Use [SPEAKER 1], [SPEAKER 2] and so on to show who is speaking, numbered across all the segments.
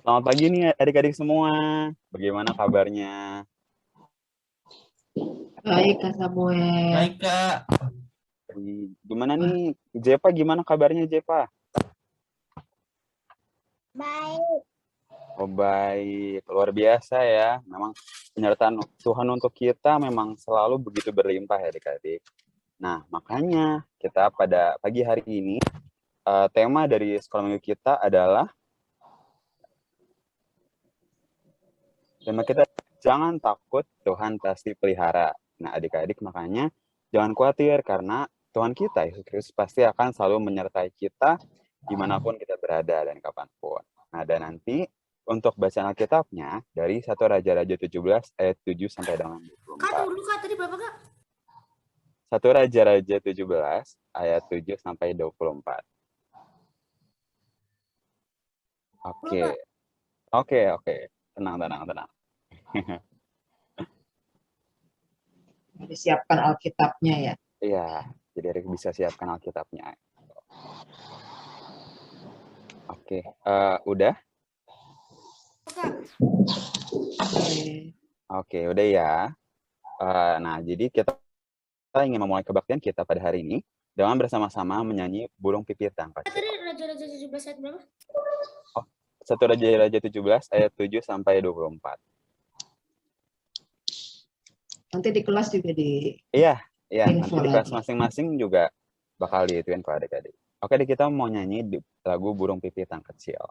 [SPEAKER 1] Selamat pagi nih adik-adik semua. Bagaimana kabarnya?
[SPEAKER 2] Baik, Kak Samuel.
[SPEAKER 3] Baik, Kak.
[SPEAKER 1] Gimana nih? Jepa gimana kabarnya Jepa?
[SPEAKER 4] Baik.
[SPEAKER 1] Oh baik, luar biasa ya. Memang penyertaan Tuhan untuk kita memang selalu begitu berlimpah ya adik-adik. Nah, makanya kita pada pagi hari ini, tema dari sekolah minggu kita adalah jangan takut, Tuhan pasti pelihara. Nah, adik-adik makanya jangan khawatir karena Tuhan kita, Yesus Kristus pasti akan selalu menyertai kita dimanapun kita berada dan kapanpun. Nah, dan nanti untuk bacaan Alkitabnya dari 1 Raja-Raja 17 ayat 7 sampai dengan 24.
[SPEAKER 4] Kak, dulu Kak, tadi berapa Kak?
[SPEAKER 1] 1 Raja-Raja 17 ayat 7 sampai 24. Oke. Tenang.
[SPEAKER 2] Disiapkan Alkitabnya ya.
[SPEAKER 1] Iya, jadi Erik bisa siapkan Alkitabnya. Oke, udah? Oke, udah ya. Nah, jadi kita ingin memulai kebaktian kita pada hari ini dengan bersama-sama menyanyi Burung Pipit Tanpa Kecil.
[SPEAKER 4] Tadi Raja-Raja 17 ayat berapa?
[SPEAKER 1] 1 Raja-Raja 17 ayat 7 sampai 24.
[SPEAKER 2] Nanti di kelas juga di
[SPEAKER 1] Iya, nanti
[SPEAKER 2] info
[SPEAKER 1] di kelas
[SPEAKER 2] lagi.
[SPEAKER 1] masing-masing juga bakal diituin ke adik-adik. Oke, kita mau nyanyi di lagu Burung Pipit yang Kecil.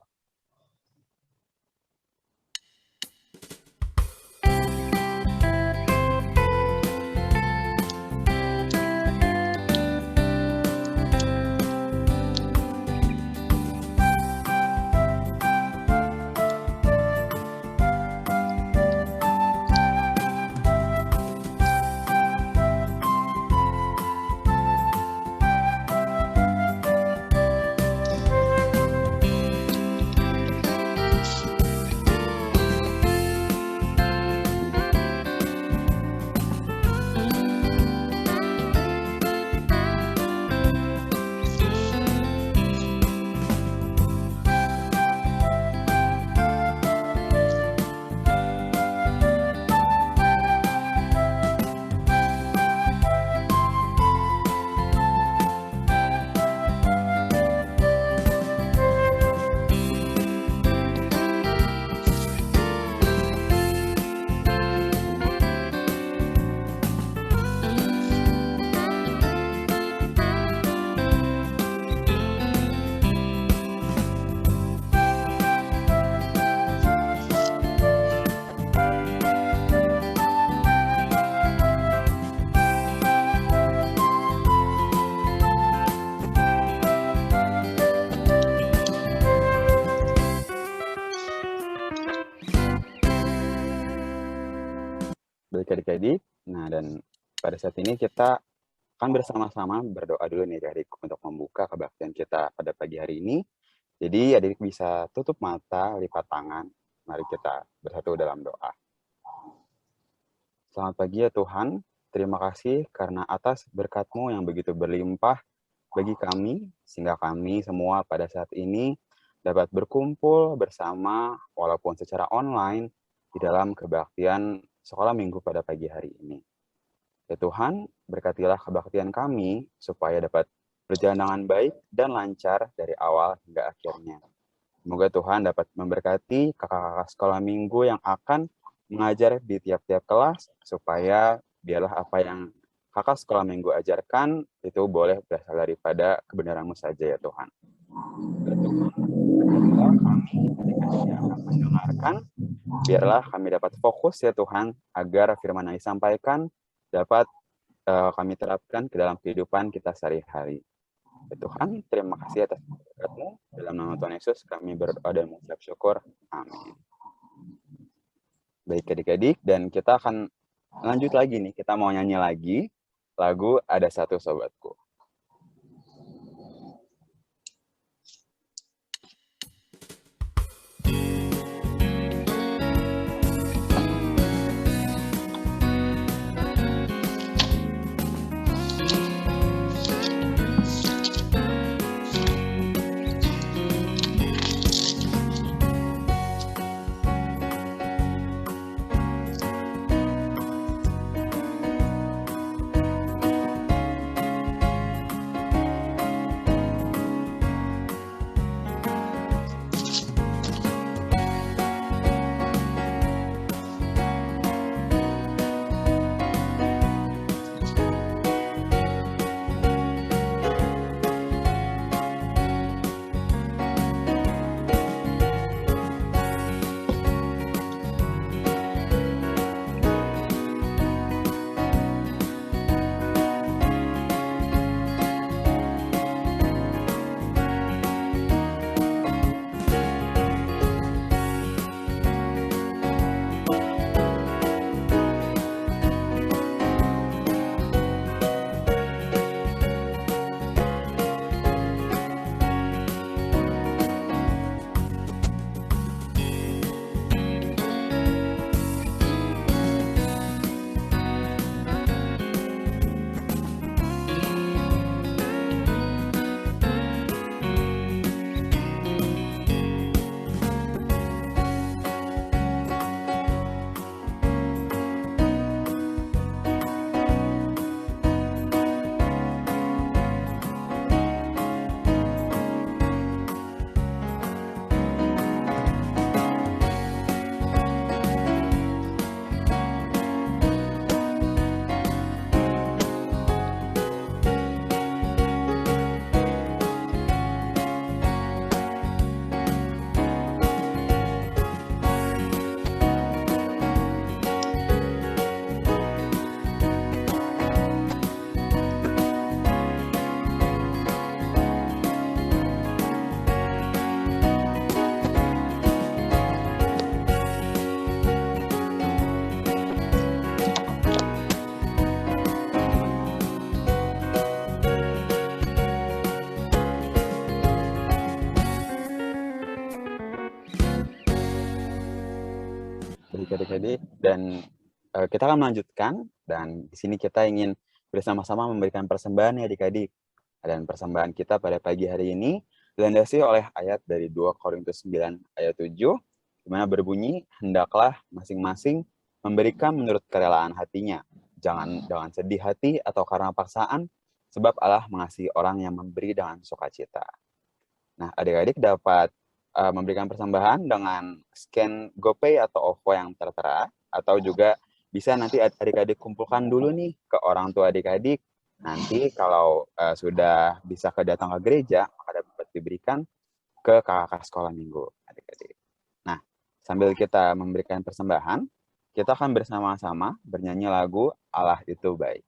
[SPEAKER 1] Baik adik-adik, nah dan pada saat ini kita akan bersama-sama berdoa dulu nih adik untuk membuka kebaktian kita pada pagi hari ini. Jadi adik bisa tutup mata, lipat tangan, mari kita bersatu dalam doa. Selamat pagi ya Tuhan, terima kasih karena atas berkat-Mu yang begitu berlimpah bagi kami, sehingga kami semua pada saat ini dapat berkumpul bersama walaupun secara online di dalam kebaktian sekolah minggu pada pagi hari ini. Ya Tuhan, berkatilah kebaktian kami supaya dapat berjalan dengan baik dan lancar dari awal hingga akhirnya. Semoga Tuhan dapat memberkati kakak-kakak sekolah minggu yang akan mengajar di tiap-tiap kelas, supaya biarlah apa yang kakak sekolah minggu ajarkan itu boleh berasal daripada kebenaran-Mu saja ya Tuhan. Berkatilah kami adik-adik yang akan mendengarkan, biarlah kami dapat fokus ya Tuhan, agar firman yang disampaikan dapat kami terapkan ke dalam kehidupan kita sehari-hari. Ya Tuhan, terima kasih atas berkat-Mu. Dalam nama Tuhan Yesus kami berdoa dan mengucap syukur. Amin. Baik adik-adik, dan kita akan lanjut lagi nih. Kita mau nyanyi lagi lagu Ada Satu Sobatku. Dan kita akan melanjutkan, dan di sini kita ingin bersama-sama memberikan persembahan ya adik-adik. Dan persembahan kita pada pagi hari ini dilandasi oleh ayat dari 2 Korintus 9 ayat 7, di mana berbunyi, hendaklah masing-masing memberikan menurut kerelaan hatinya. Jangan dengan sedih hati atau karena paksaan, sebab Allah mengasihi orang yang memberi dengan sukacita. Nah, adik-adik dapat memberikan persembahan dengan scan GoPay atau OVO yang tertera, atau juga bisa nanti adik-adik kumpulkan dulu nih ke orang tua adik-adik. Nanti kalau sudah bisa datang ke gereja, maka dapat diberikan ke kakak sekolah minggu adik-adik. Nah, sambil kita memberikan persembahan, kita akan bersama-sama bernyanyi lagu Allah Itu Baik.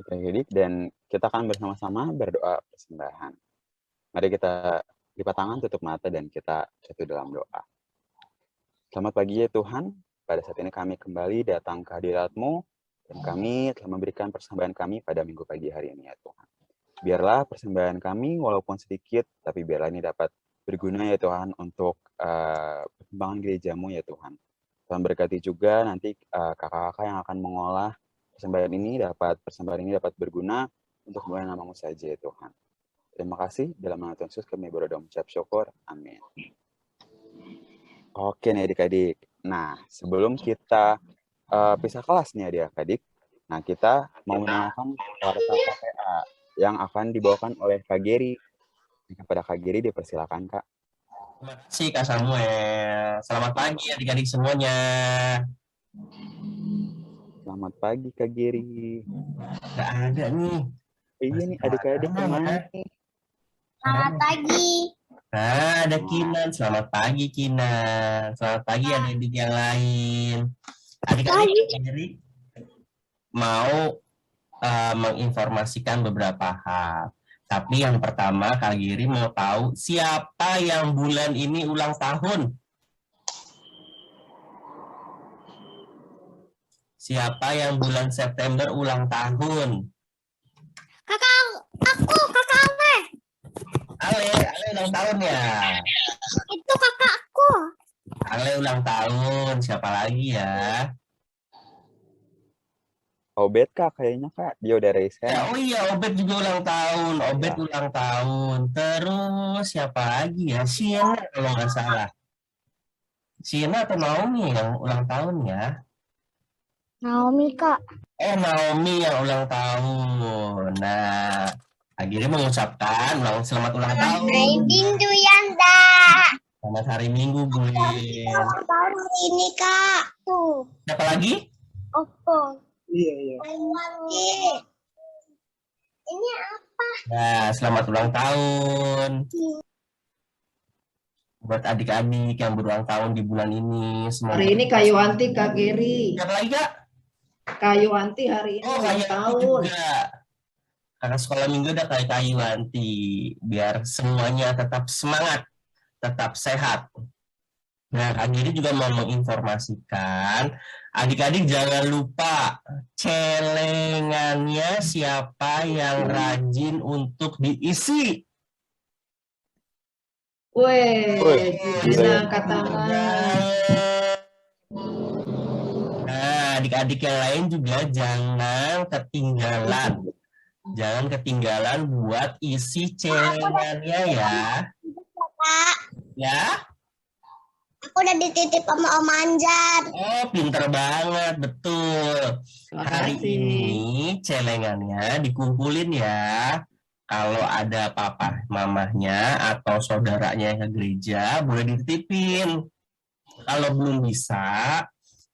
[SPEAKER 1] Adik-adik, dan kita akan bersama-sama berdoa persembahan. Mari kita lipat tangan, tutup mata, dan kita jatuh dalam doa. Selamat pagi ya Tuhan, pada saat ini kami kembali datang ke hadirat-Mu, dan kami telah memberikan persembahan kami pada minggu pagi hari ini ya Tuhan. Biarlah persembahan kami walaupun sedikit, tapi biarlah ini dapat berguna ya Tuhan untuk perkembangan gereja-Mu ya Tuhan. Tuhan berkati juga nanti kakak-kakak yang akan mengolah persembahan ini dapat berguna untuk mulai nama-Mu saja ya Tuhan. Terima kasih, dalam nama Tuhan Yesus kami berdoa mengucap syukur. Amin. Oke nih adik-adik. Nah, sebelum kita pisah kelas nih adik-adik, Nah, kita mau mendengarkan warta KPA yang akan dibawakan oleh Kak Geri. Kepada Kak Geri dipersilakan, Kak.
[SPEAKER 3] Terima kasih Kak Samuel. Selamat pagi adik-adik semuanya.
[SPEAKER 1] Selamat pagi, Kak Geri.
[SPEAKER 3] Gak ada nih.
[SPEAKER 1] Iya nih, adik-adik kemana nih?
[SPEAKER 4] Selamat pagi.
[SPEAKER 3] Nah, ada Kinan. Selamat pagi Kinan. Selamat pagi adik-adik yang lain. Adik-adik Kak Geri mau menginformasikan beberapa hal. Tapi yang pertama Kak Giri mau tahu siapa yang bulan ini ulang tahun? Siapa yang bulan September ulang tahun?
[SPEAKER 4] Kakak Ale.
[SPEAKER 3] Ale ulang tahun ya.
[SPEAKER 4] Itu kakak aku.
[SPEAKER 3] Ale ulang tahun. Siapa lagi ya?
[SPEAKER 1] Obet, Kak, kayaknya, Kak. Dia udah raise hand.
[SPEAKER 3] Ya, oh iya, Obet juga ulang tahun. Obet
[SPEAKER 1] Ya.
[SPEAKER 3] ulang tahun. Terus siapa lagi ya? Siena kalau nggak salah. Siena atau Naomi yang ulang tahun ya?
[SPEAKER 4] Naomi kak.
[SPEAKER 3] Naomi yang ulang tahun. Nah, akhirnya mengucapkan selamat ulang tahun.
[SPEAKER 4] Minggu Yanda.
[SPEAKER 3] Selamat hari Minggu, Bu.
[SPEAKER 4] Ulang tahun hari ini kak. Tuh.
[SPEAKER 3] Siapa lagi?
[SPEAKER 4] Opo.
[SPEAKER 2] Iya.
[SPEAKER 4] Lagi. Ini apa?
[SPEAKER 3] Nah, selamat ulang tahun. Buat adik-adik yang berulang tahun di bulan ini. Semoga...
[SPEAKER 2] Hari ini Kak Yuwanti, Kak Geri.
[SPEAKER 3] Siapa lagi, Kak?
[SPEAKER 2] Kak Yuwanti hari ini
[SPEAKER 3] Oh,
[SPEAKER 2] ulang
[SPEAKER 3] kayak
[SPEAKER 2] tahun.
[SPEAKER 3] juga. Kakak sekolah minggu udah kayak Kak Yuwanti. Biar semuanya tetap semangat, tetap sehat. Nah, Kak Giri juga mau menginformasikan, adik-adik jangan lupa celengannya siapa yang rajin untuk diisi.
[SPEAKER 2] Weh, Gina angkat tangan.
[SPEAKER 3] Nah, adik-adik yang lain juga jangan ketinggalan. Jangan ketinggalan buat isi celengannya ya.
[SPEAKER 4] Kak,
[SPEAKER 3] Ya?
[SPEAKER 4] aku udah dititip sama Om Anjar.
[SPEAKER 3] Oh, pinter banget, betul.
[SPEAKER 2] Terima
[SPEAKER 3] Hari
[SPEAKER 2] kasih.
[SPEAKER 3] ini celengannya dikumpulin ya. Kalau ada papa mamahnya atau saudaranya yang ke gereja, boleh dititipin. Kalau belum bisa,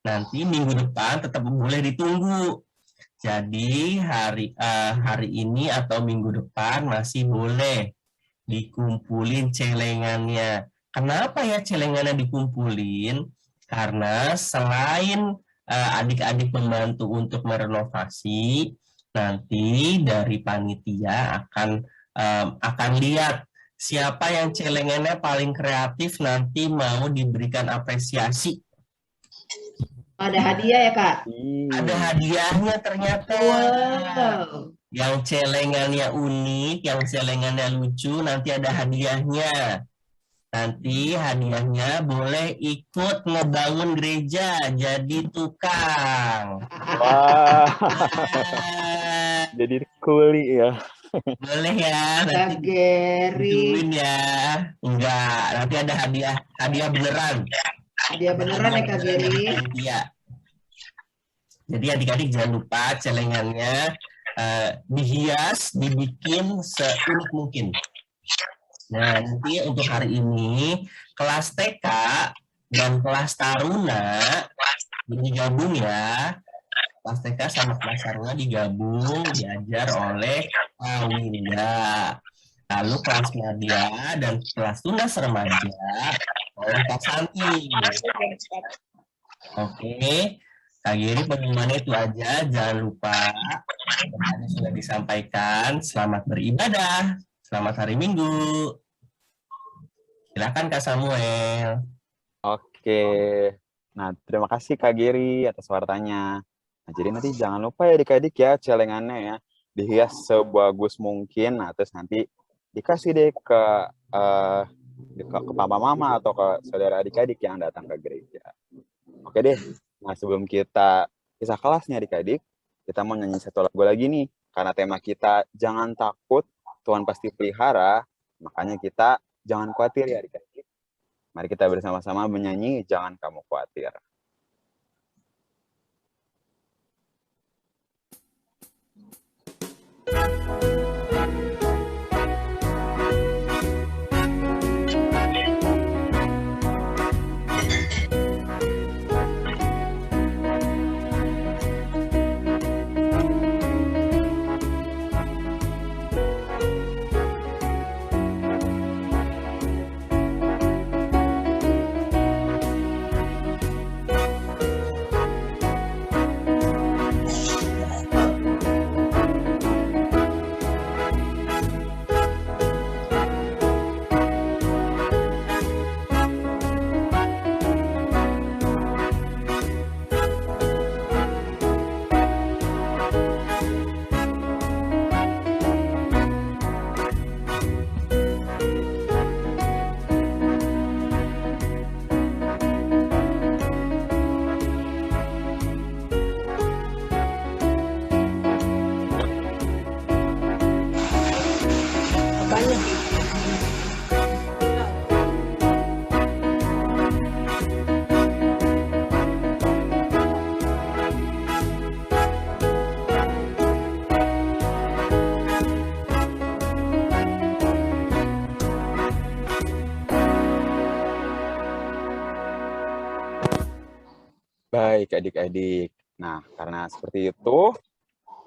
[SPEAKER 3] nanti minggu depan tetap boleh ditunggu. Jadi hari ini atau minggu depan masih boleh dikumpulin celengannya. Kenapa ya celengannya dikumpulin? Karena selain adik-adik membantu untuk merenovasi, nanti dari panitia akan lihat siapa yang celengannya paling kreatif nanti mau diberikan apresiasi.
[SPEAKER 2] Ada hadiah ya, Kak?
[SPEAKER 3] Ada hadiahnya ternyata.
[SPEAKER 2] Wow.
[SPEAKER 3] Yang celengannya unik, yang celengannya lucu, nanti ada hadiahnya. Nanti hadiahnya boleh ikut ngebangun gereja, jadi tukang.
[SPEAKER 1] Wah,
[SPEAKER 3] Ah,
[SPEAKER 1] jadi kuli ya.
[SPEAKER 3] boleh ya,
[SPEAKER 2] Kak
[SPEAKER 3] nanti
[SPEAKER 2] Geri.
[SPEAKER 3] dituin ya. Enggak, nanti ada hadiah beneran.
[SPEAKER 2] Hadiah beneran ya, Kak Geri.
[SPEAKER 3] Iya. Jadi adik-adik jangan lupa celengannya dihias, dibikin seunik mungkin. Nah, nanti untuk hari ini kelas TK dan kelas Taruna digabung ya. Kelas TK sama kelas Taruna digabung, diajar oleh Winda. Lalu kelas Media dan kelas Tunas Remaja oleh Kak Santi. Oke, Kak Giri pengumumannya itu aja. Jangan lupa tadi sudah disampaikan. Selamat beribadah. Selamat hari Minggu. Silakan Kak Samuel.
[SPEAKER 1] Oke. Nah, terima kasih Kak Giri atas wartanya. Nah, jadi nanti jangan lupa ya adik-adik ya celengannya ya. Dihias sebagus mungkin. Nah, terus nanti dikasih deh ke papa mama atau ke saudara adik-adik yang datang ke gereja. Oke deh. Nah, sebelum kita pisah kelas nih adik-adik, kita mau nyanyi satu lagu lagi nih. Karena tema kita jangan takut, Tuhan pasti pelihara. Makanya kita jangan khawatir ya adik-adik. Mari kita bersama-sama menyanyi Jangan Kamu Khawatir.
[SPEAKER 2] banyak.
[SPEAKER 1] Baik, adik-adik. Nah, karena seperti itu,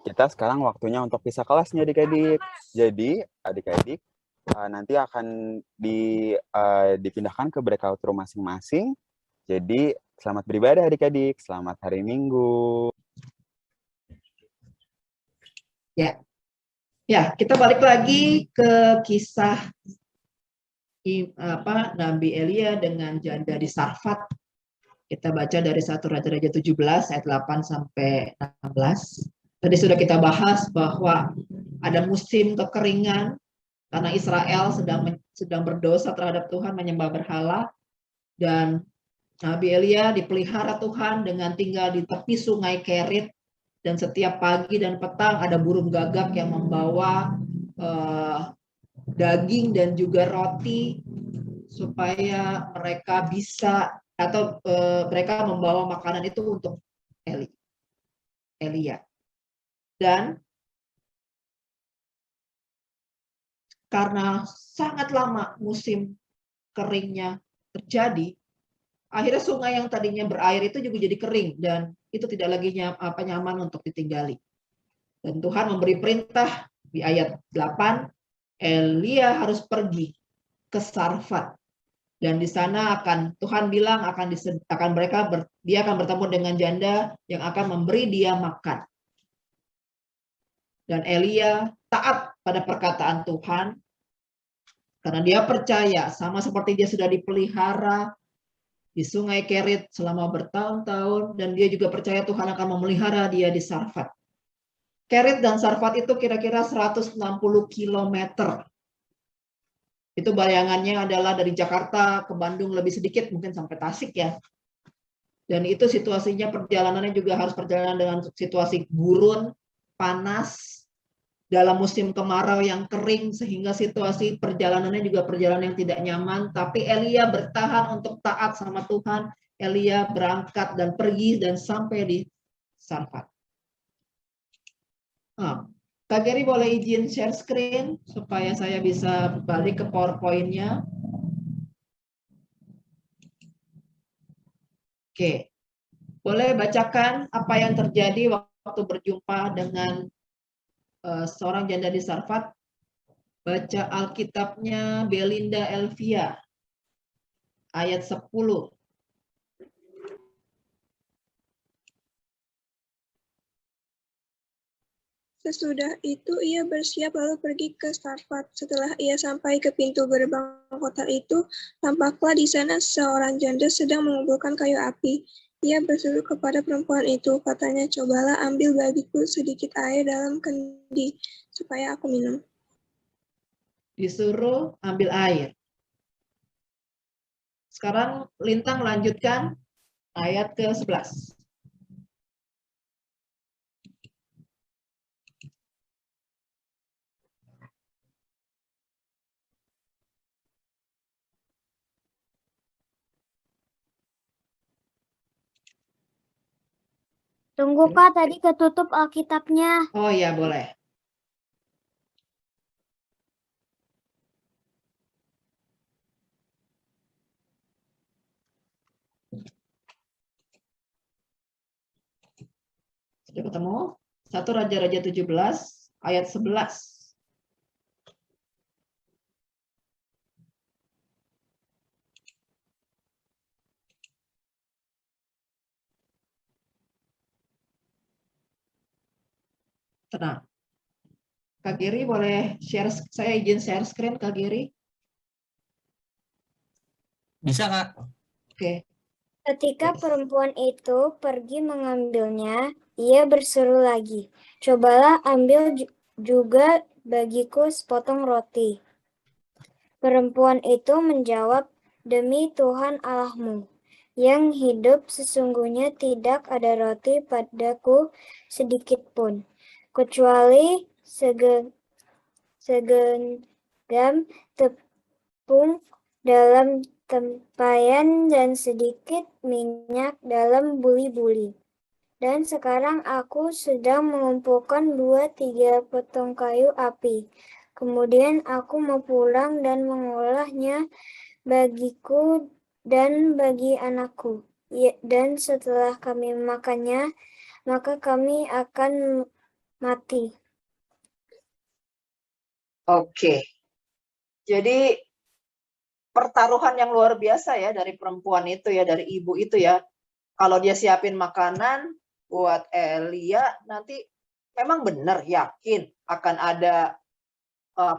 [SPEAKER 1] kita sekarang waktunya untuk pisah kelas nih, adik-adik. Jadi, adik-adik nanti akan dipindahkan ke breakout room masing-masing. Jadi, selamat beribadah, adik-adik. Selamat hari Minggu.
[SPEAKER 2] Ya, kita balik lagi ke kisah Nabi Elia dengan janda di Sarfat. Kita baca dari 1 Raja-Raja 17 ayat 8 sampai 16. Tadi sudah kita bahas bahwa ada musim kekeringan karena Israel sedang berdosa terhadap Tuhan, menyembah berhala, dan Nabi Elia dipelihara Tuhan dengan tinggal di tepi sungai Kerit, dan setiap pagi dan petang ada burung gagak yang membawa daging dan juga roti supaya mereka bisa mereka membawa makanan itu untuk Elia. Dan karena sangat lama musim keringnya terjadi, akhirnya sungai yang tadinya berair itu juga jadi kering dan itu tidak lagi nyaman untuk ditinggali. Dan Tuhan memberi perintah di ayat 8, Elia harus pergi ke Sarfat. Dan di sana Tuhan bilang dia akan bertemu dengan janda yang akan memberi dia makan. Dan Elia taat pada perkataan Tuhan karena dia percaya, sama seperti dia sudah dipelihara di sungai Kerit selama bertahun-tahun, dan dia juga percaya Tuhan akan memelihara dia di Sarfat. Kerit dan Sarfat itu kira-kira 160 kilometer. Itu bayangannya adalah dari Jakarta ke Bandung lebih sedikit, mungkin sampai Tasik ya. Dan itu situasinya, perjalanannya juga harus perjalanan dengan situasi gurun, panas, dalam musim kemarau yang kering, sehingga situasi perjalanannya juga perjalanan yang tidak nyaman. Tapi Elia bertahan untuk taat sama Tuhan. Elia berangkat dan pergi dan sampai di Sarfat. Kak Geri boleh izin share screen supaya saya bisa balik ke PowerPoint-nya. Oke, boleh bacakan apa yang terjadi waktu berjumpa dengan seorang janda di Sarfat. Baca Alkitabnya Belinda Elvia, ayat 10.
[SPEAKER 5] Sesudah itu ia bersiap lalu pergi ke Sarfat. Setelah ia sampai ke pintu gerbang kota itu, tampaklah di sana seorang janda sedang mengumpulkan kayu api. Ia berseru kepada perempuan itu, katanya, cobalah ambil bagiku sedikit air dalam kendi, supaya aku minum.
[SPEAKER 2] Disuruh ambil air. Sekarang Lintang lanjutkan ayat ke-11.
[SPEAKER 6] Tunggu Kak, tadi ketutup Alkitabnya.
[SPEAKER 2] Oh ya, boleh. Sudah ketemu? 1 Raja-Raja 17 ayat 11. Tenang. Kak Giri boleh share, saya izin share screen Kak Giri.
[SPEAKER 3] Bisa, Kak?
[SPEAKER 2] Oke.
[SPEAKER 6] Ketika perempuan itu pergi mengambilnya, ia berseru lagi, cobalah ambil juga bagiku sepotong roti. Perempuan itu menjawab, demi Tuhan Allahmu, yang hidup sesungguhnya tidak ada roti padaku sedikit pun, kecuali tepung dalam tempayan dan sedikit minyak dalam buli-buli. Dan sekarang aku sedang mengumpulkan 2-3 potong kayu api. Kemudian aku mau pulang dan mengolahnya bagiku dan bagi anakku. Dan setelah kami memakannya, maka kami akan mati.
[SPEAKER 2] Oke. Jadi pertaruhan yang luar biasa ya dari perempuan itu ya, dari ibu itu ya. Kalau dia siapin makanan buat Elia, nanti memang benar yakin akan ada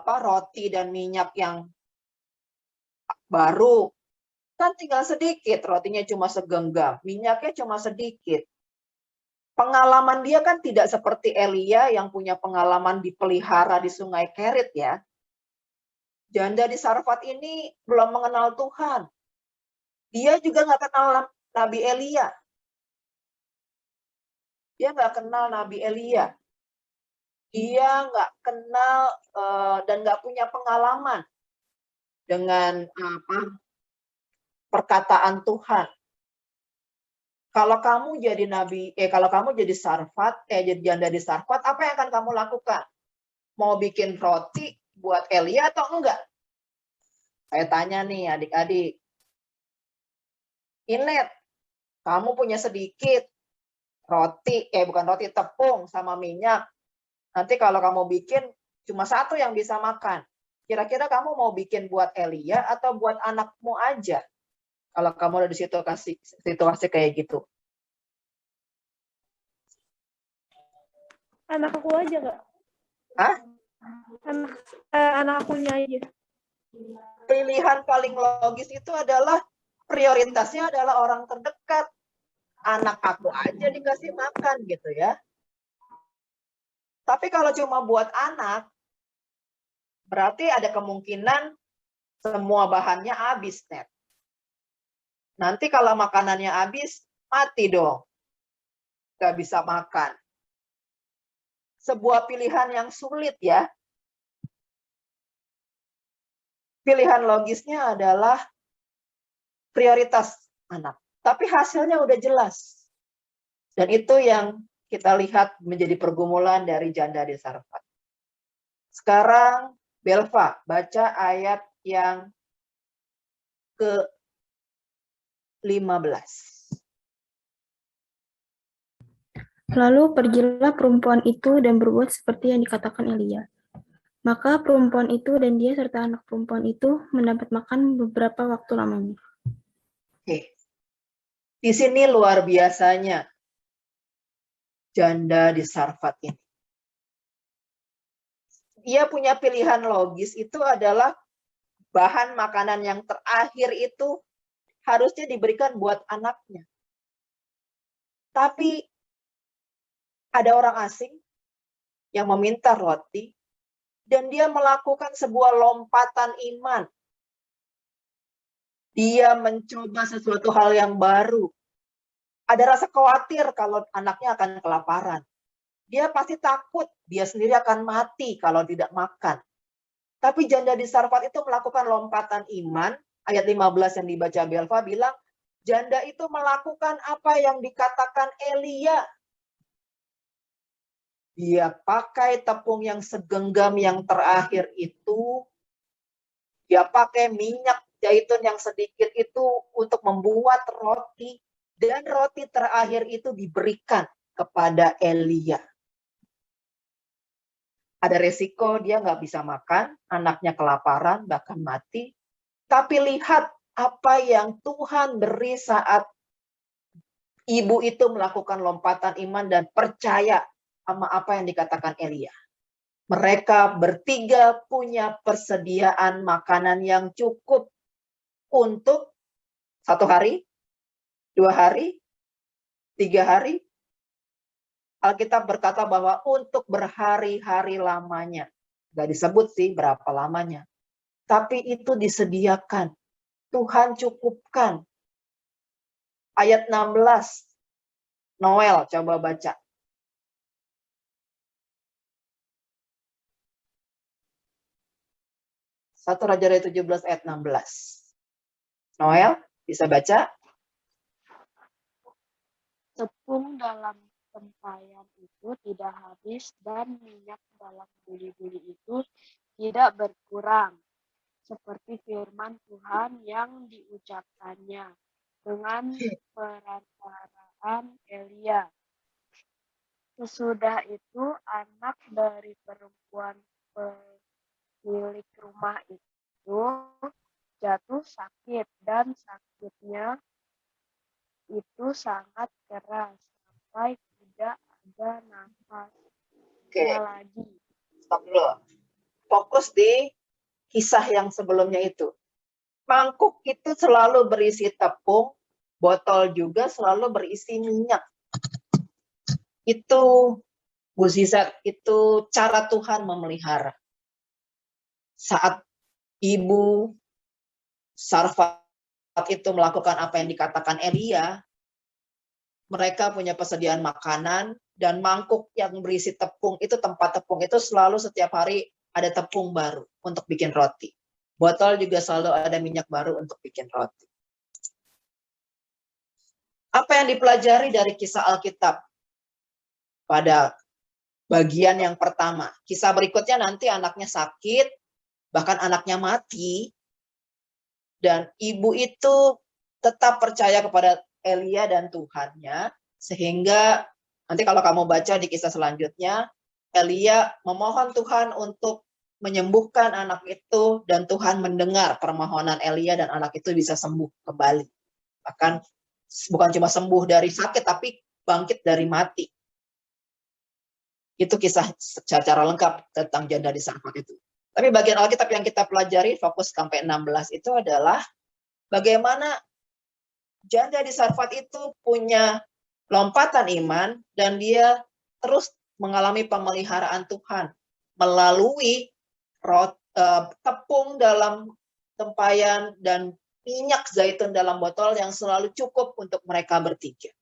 [SPEAKER 2] roti dan minyak yang baru. Kan tinggal sedikit, rotinya cuma segenggam, minyaknya cuma sedikit. Pengalaman dia kan tidak seperti Elia yang punya pengalaman dipelihara di Sungai Kerit ya. Janda di Sarfat ini belum mengenal Tuhan. Dia juga nggak kenal Nabi Elia. Dia nggak kenal Nabi Elia. Dia nggak kenal dan nggak punya pengalaman dengan perkataan Tuhan. Kalau kamu jadi kalau kamu jadi Sarfat, jadi janda di Sarfat, apa yang akan kamu lakukan? Mau bikin roti buat Elia atau enggak? Saya tanya nih adik-adik. Inet, kamu punya sedikit roti, bukan roti, tepung sama minyak. Nanti kalau kamu bikin, cuma satu yang bisa makan. Kira-kira kamu mau bikin buat Elia atau buat anakmu aja? Kalau kamu ada di situasi kayak gitu.
[SPEAKER 5] Anak aku aja, Kak.
[SPEAKER 2] Hah?
[SPEAKER 5] Anak akunya aja.
[SPEAKER 2] Pilihan paling logis itu adalah prioritasnya adalah orang terdekat. Anak aku aja dikasih makan gitu ya. Tapi kalau cuma buat anak, berarti ada kemungkinan semua bahannya habis, Net. Nanti kalau makanannya habis, mati dong. Gak bisa makan. Sebuah pilihan yang sulit ya. Pilihan logisnya adalah prioritas anak. Tapi hasilnya udah jelas. Dan itu yang kita lihat menjadi pergumulan dari janda di Sarfat. Sekarang Belva, baca ayat yang ke-15.
[SPEAKER 7] Lalu pergilah perempuan itu dan berbuat seperti yang dikatakan Elia. Maka perempuan itu dan dia serta anak perempuan itu mendapat makan beberapa waktu lamanya.
[SPEAKER 2] Oke. Di sini luar biasanya janda di Sarfat ini. Dia punya pilihan logis itu adalah bahan makanan yang terakhir itu harusnya diberikan buat anaknya. Tapi ada orang asing yang meminta roti dan dia melakukan sebuah lompatan iman. Dia mencoba sesuatu hal yang baru. Ada rasa khawatir kalau anaknya akan kelaparan. Dia pasti takut dia sendiri akan mati kalau tidak makan. Tapi janda di Sarfat itu melakukan lompatan iman. Ayat 15 yang dibaca Belva bilang, janda itu melakukan apa yang dikatakan Elia. Dia pakai tepung yang segenggam yang terakhir itu. Dia pakai minyak zaitun yang sedikit itu untuk membuat roti. Dan roti terakhir itu diberikan kepada Elia. Ada resiko dia nggak bisa makan, anaknya kelaparan, bahkan mati. Tapi lihat apa yang Tuhan beri saat ibu itu melakukan lompatan iman dan percaya sama apa yang dikatakan Elia. Mereka bertiga punya persediaan makanan yang cukup untuk 1 hari, 2 hari, 3 hari. Alkitab berkata bahwa untuk berhari-hari lamanya. Gak disebut sih berapa lamanya. Tapi itu disediakan. Tuhan cukupkan. Ayat 16. Noel, coba baca. 1 Raja-Raja 17 ayat 16. Noel, bisa baca?
[SPEAKER 8] Tepung dalam tempayan itu tidak habis dan minyak dalam buli-buli itu tidak berkurang. Seperti firman Tuhan yang diucapkannya dengan perantaraan Elia. Sesudah itu anak dari perempuan pemilik rumah itu jatuh sakit dan sakitnya itu sangat keras sampai tidak ada nafasnya lagi.
[SPEAKER 2] Stop dulu. Fokus di kisah yang sebelumnya itu. Mangkuk itu selalu berisi tepung, botol juga selalu berisi minyak. Itu mukjizat, itu cara Tuhan memelihara. Saat ibu Sarfat itu melakukan apa yang dikatakan Elia, mereka punya persediaan makanan dan mangkuk yang berisi tepung itu, tempat tepung itu selalu setiap hari ada tepung baru untuk bikin roti. Botol juga selalu ada minyak baru untuk bikin roti. Apa yang dipelajari dari kisah Alkitab pada bagian yang pertama? Kisah berikutnya nanti anaknya sakit, bahkan anaknya mati. Dan ibu itu tetap percaya kepada Elia dan Tuhannya, sehingga nanti kalau kamu baca di kisah selanjutnya, Elia memohon Tuhan untuk menyembuhkan anak itu, dan Tuhan mendengar permohonan Elia dan anak itu bisa sembuh kembali. Bahkan bukan cuma sembuh dari sakit, tapi bangkit dari mati. Itu kisah secara lengkap tentang janda di Sarfat itu. Tapi bagian Alkitab yang kita pelajari, fokus sampai 16 itu adalah bagaimana janda di Sarfat itu punya lompatan iman dan dia terus mengalami pemeliharaan Tuhan melalui tepung dalam tempayan dan minyak zaitun dalam botol yang selalu cukup untuk mereka bertiga.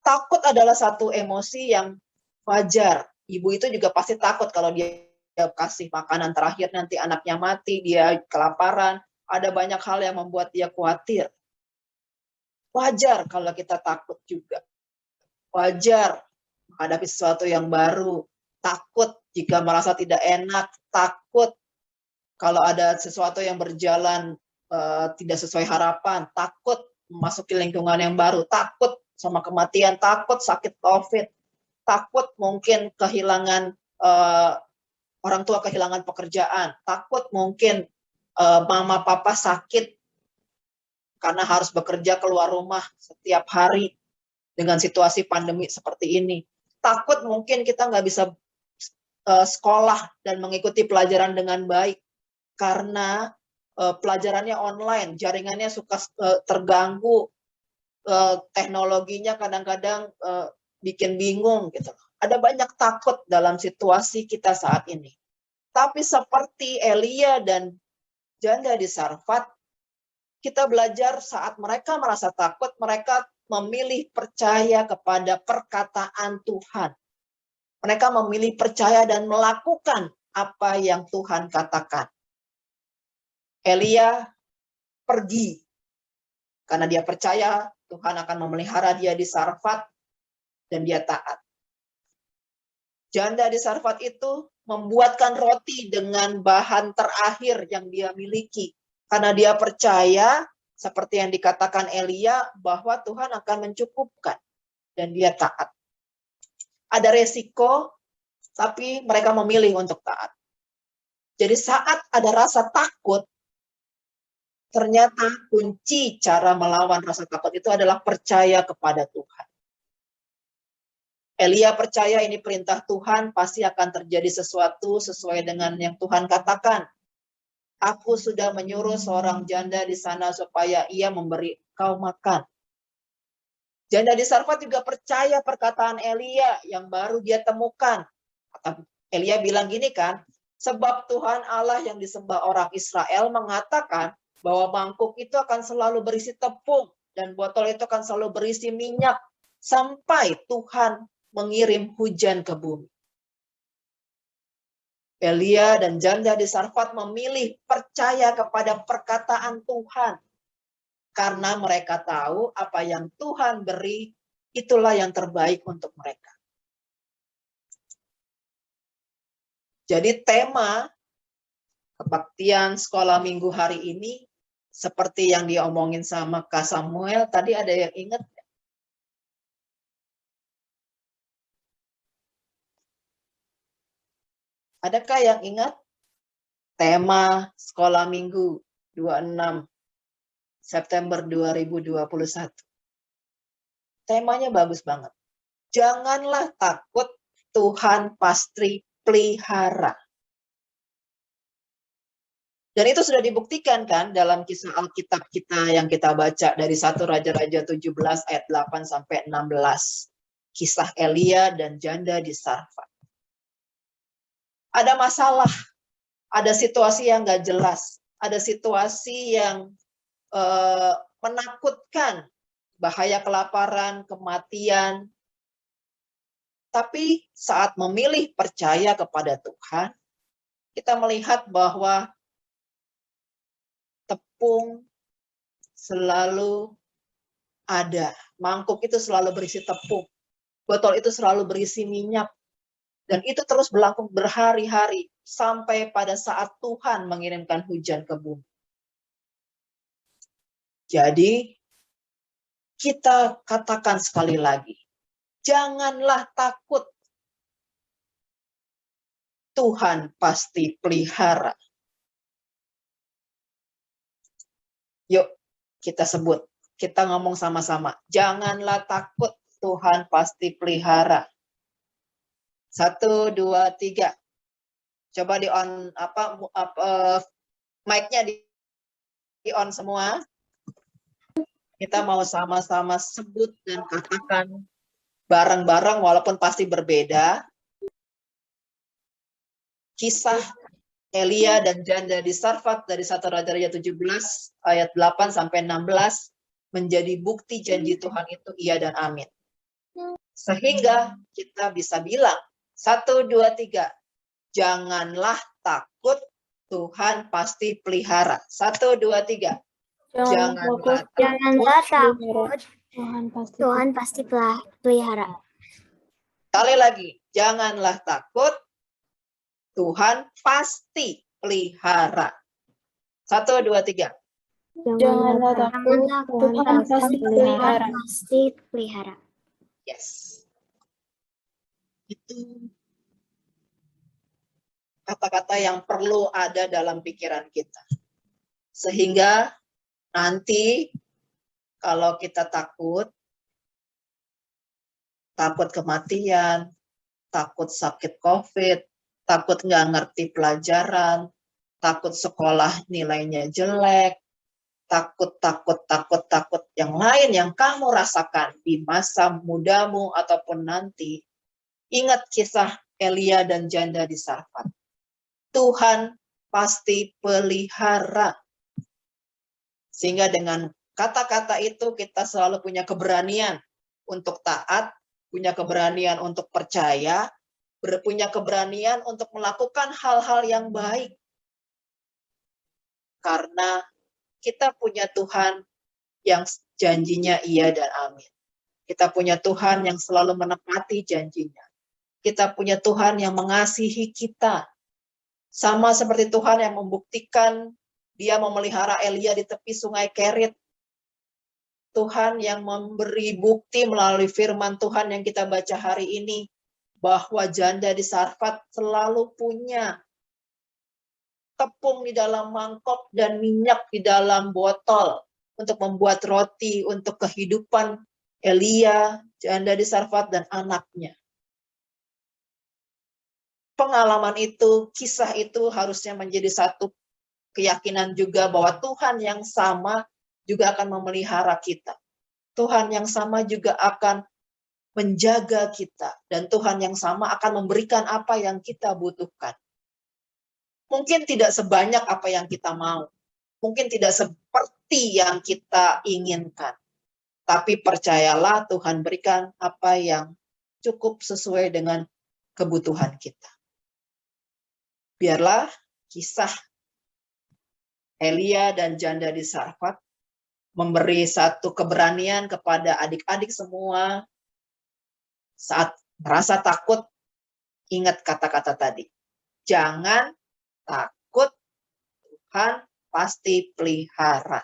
[SPEAKER 2] Takut adalah satu emosi yang wajar. Ibu itu juga pasti takut kalau dia kasih makanan terakhir nanti anaknya mati, dia kelaparan, ada banyak hal yang membuat dia khawatir. Wajar kalau kita takut juga. Wajar menghadapi sesuatu yang baru, takut jika merasa tidak enak, takut kalau ada sesuatu yang berjalan tidak sesuai harapan, takut memasuki lingkungan yang baru, takut sama kematian, takut sakit COVID, takut mungkin kehilangan orang tua, kehilangan pekerjaan, takut mungkin mama papa sakit karena harus bekerja keluar rumah setiap hari dengan situasi pandemi seperti ini. Takut mungkin kita nggak bisa sekolah dan mengikuti pelajaran dengan baik karena pelajarannya online, jaringannya suka terganggu, teknologinya kadang-kadang bikin bingung gitu. Ada banyak takut dalam situasi kita saat ini. Tapi seperti Elia dan janda di Sarfat, kita belajar saat mereka merasa takut, mereka memilih percaya kepada perkataan Tuhan. Mereka memilih percaya dan melakukan apa yang Tuhan katakan. Elia pergi karena dia percaya Tuhan akan memelihara dia di Sarfat dan dia taat. Janda di Sarfat itu membuatkan roti dengan bahan terakhir yang dia miliki. Karena dia percaya, seperti yang dikatakan Elia, bahwa Tuhan akan mencukupkan. Dan dia taat. Ada resiko, tapi mereka memilih untuk taat. Jadi saat ada rasa takut, ternyata kunci cara melawan rasa takut itu adalah percaya kepada Tuhan. Elia percaya ini perintah Tuhan, pasti akan terjadi sesuatu sesuai dengan yang Tuhan katakan. Aku sudah menyuruh seorang janda di sana supaya ia memberi kau makan. Janda di Sarfat juga percaya perkataan Elia yang baru dia temukan. Elia bilang gini kan, sebab Tuhan Allah yang disembah orang Israel mengatakan bahwa mangkuk itu akan selalu berisi tepung dan botol itu akan selalu berisi minyak sampai Tuhan mengirim hujan ke bumi. Elia dan janda di Sarfat memilih percaya kepada perkataan Tuhan. Karena mereka tahu apa yang Tuhan beri, itulah yang terbaik untuk mereka. Jadi tema kebaktian sekolah minggu hari ini, seperti yang diomongin sama Kak Samuel, tadi ada yang ingat? Adakah yang ingat? Tema sekolah minggu 26 September 2021. Temanya bagus banget. Janganlah takut, Tuhan pasti pelihara. Dan itu sudah dibuktikan kan dalam kisah Alkitab kita yang kita baca dari 1 Raja-Raja 17 ayat 8 sampai 16. Kisah Elia dan janda di Sarfat. Ada masalah, ada situasi yang nggak jelas, ada situasi yang menakutkan, bahaya kelaparan, kematian. Tapi saat memilih percaya kepada Tuhan, kita melihat bahwa tepung selalu ada. Mangkuk itu selalu berisi tepung. Botol itu selalu berisi minyak. Dan itu terus berlangsung berhari-hari sampai pada saat Tuhan mengirimkan hujan ke bumi. Jadi, kita katakan sekali lagi, janganlah takut. Tuhan pasti pelihara. Yuk, kita sebut. Kita ngomong sama-sama. Janganlah takut, Tuhan pasti pelihara. 1, 2, 3. Coba di on mic-nya di on semua. Kita mau sama-sama sebut dan katakan bareng-bareng walaupun pasti berbeda. Kisah Elia dan janda di Sarfat dari 1 Raja-Raja 17 ayat 8 sampai 16 menjadi bukti janji Tuhan itu iya dan amin. Sehingga kita bisa bilang 1, 2, 3. Janganlah takut, Tuhan pasti pelihara. 1, 2, 3. Janganlah
[SPEAKER 6] takut,
[SPEAKER 7] Tuhan pasti
[SPEAKER 6] pelihara.
[SPEAKER 2] Sekali lagi, janganlah takut, Tuhan pasti pelihara. 1, 2, 3.
[SPEAKER 7] Janganlah takut, Tuhan pasti pelihara.
[SPEAKER 6] Pasti pelihara.
[SPEAKER 2] Yes. Itu kata-kata yang perlu ada dalam pikiran kita. Sehingga nanti kalau kita takut kematian, takut sakit COVID, takut nggak ngerti pelajaran, takut sekolah nilainya jelek, takut yang lain yang kamu rasakan di masa mudamu ataupun nanti, ingat kisah Elia dan janda di Sarfat. Tuhan pasti pelihara. Sehingga dengan kata-kata itu kita selalu punya keberanian untuk taat, punya keberanian untuk percaya, punya keberanian untuk melakukan hal-hal yang baik. Karena kita punya Tuhan yang janjinya iya dan amin. Kita punya Tuhan yang selalu menepati janjinya. Kita punya Tuhan yang mengasihi kita. Sama seperti Tuhan yang membuktikan dia memelihara Elia di tepi sungai Kerit. Tuhan yang memberi bukti melalui firman Tuhan yang kita baca hari ini. Bahwa janda di Sarfat selalu punya tepung di dalam mangkok dan minyak di dalam botol untuk membuat roti untuk kehidupan Elia, janda di Sarfat, dan anaknya. Pengalaman itu, kisah itu harusnya menjadi satu keyakinan juga bahwa Tuhan yang sama juga akan memelihara kita. Tuhan yang sama juga akan menjaga kita. Dan Tuhan yang sama akan memberikan apa yang kita butuhkan. Mungkin tidak sebanyak apa yang kita mau. Mungkin tidak seperti yang kita inginkan. Tapi percayalah Tuhan berikan apa yang cukup sesuai dengan kebutuhan kita. Biarlah kisah Elia dan janda di Sarfat memberi satu keberanian kepada adik-adik semua saat merasa takut. Ingat kata-kata tadi. Jangan takut, Tuhan pasti pelihara.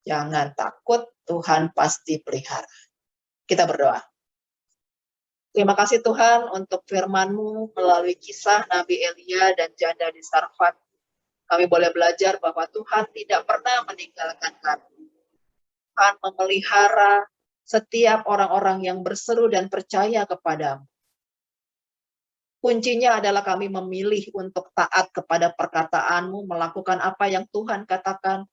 [SPEAKER 2] Jangan takut, Tuhan pasti pelihara. Kita berdoa. Terima kasih Tuhan untuk firman-Mu melalui kisah Nabi Elia dan janda di Sarfat. Kami boleh belajar bahwa Tuhan tidak pernah meninggalkan kami. Tuhan memelihara setiap orang-orang yang berseru dan percaya kepadamu. Kuncinya adalah kami memilih untuk taat kepada perkataan-Mu, melakukan apa yang Tuhan katakan,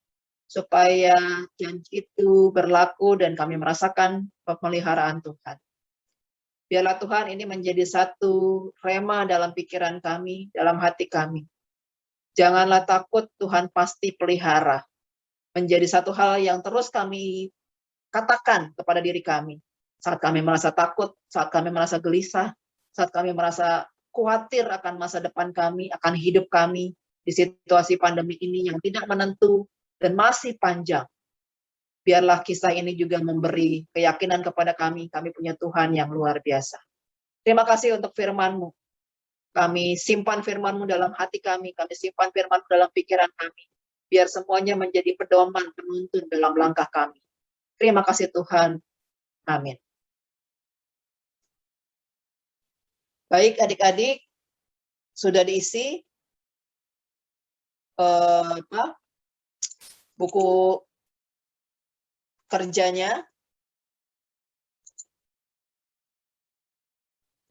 [SPEAKER 2] supaya janji itu berlaku dan kami merasakan pemeliharaan Tuhan. Biarlah Tuhan ini menjadi satu rema dalam pikiran kami, dalam hati kami. Janganlah takut, Tuhan pasti pelihara. Menjadi satu hal yang terus kami katakan kepada diri kami. Saat kami merasa takut, saat kami merasa gelisah, saat kami merasa khawatir akan masa depan kami, akan hidup kami di situasi pandemi ini yang tidak menentu dan masih panjang. Biarlah kisah ini juga memberi keyakinan kepada kami punya Tuhan yang luar biasa. Terima kasih untuk firman-Mu. Kami simpan firman-Mu dalam hati kami simpan firman-Mu dalam pikiran kami. Biar semuanya menjadi pedoman, penuntun dalam langkah kami. Terima kasih Tuhan. Amin. Baik adik-adik, sudah diisi buku kerjanya.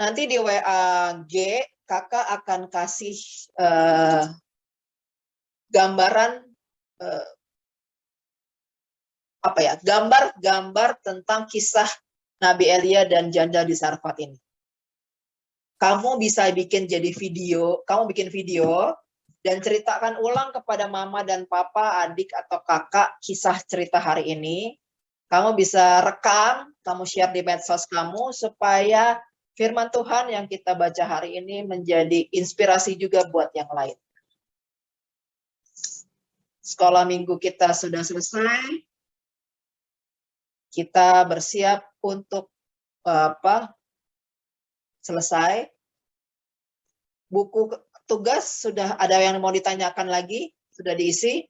[SPEAKER 2] Nanti di WA-G, kakak akan kasih gambaran gambar tentang kisah Nabi Elia dan janda di Sarfat ini. Kamu bisa bikin video dan ceritakan ulang kepada mama dan papa, adik atau kakak kisah cerita hari ini. Kamu bisa rekam, kamu share di medsos kamu supaya firman Tuhan yang kita baca hari ini menjadi inspirasi juga buat yang lain. Sekolah minggu kita sudah selesai. Kita bersiap untuk selesai. Buku tugas sudah ada yang mau ditanyakan lagi? Sudah diisi?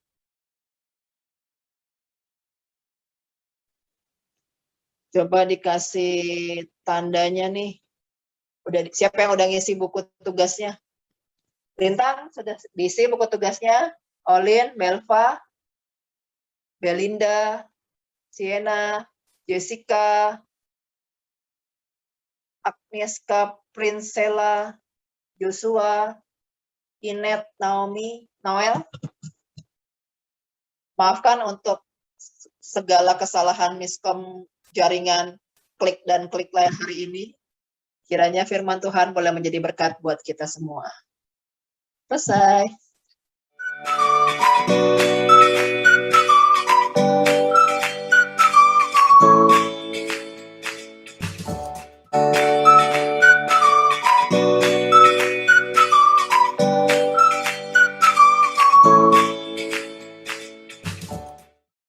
[SPEAKER 2] Coba dikasih tandanya nih. Siapa yang udah ngisi buku tugasnya? Lintang, sudah diisi buku tugasnya? Olin, Melva, Belinda, Siena, Jessica, Agnieszka, Prinsela, Joshua, Inet, Naomi, Noel. Maafkan untuk segala kesalahan miskom jaringan klik dan klik layar hari ini. Kiranya firman Tuhan boleh menjadi berkat buat kita semua. Selesai.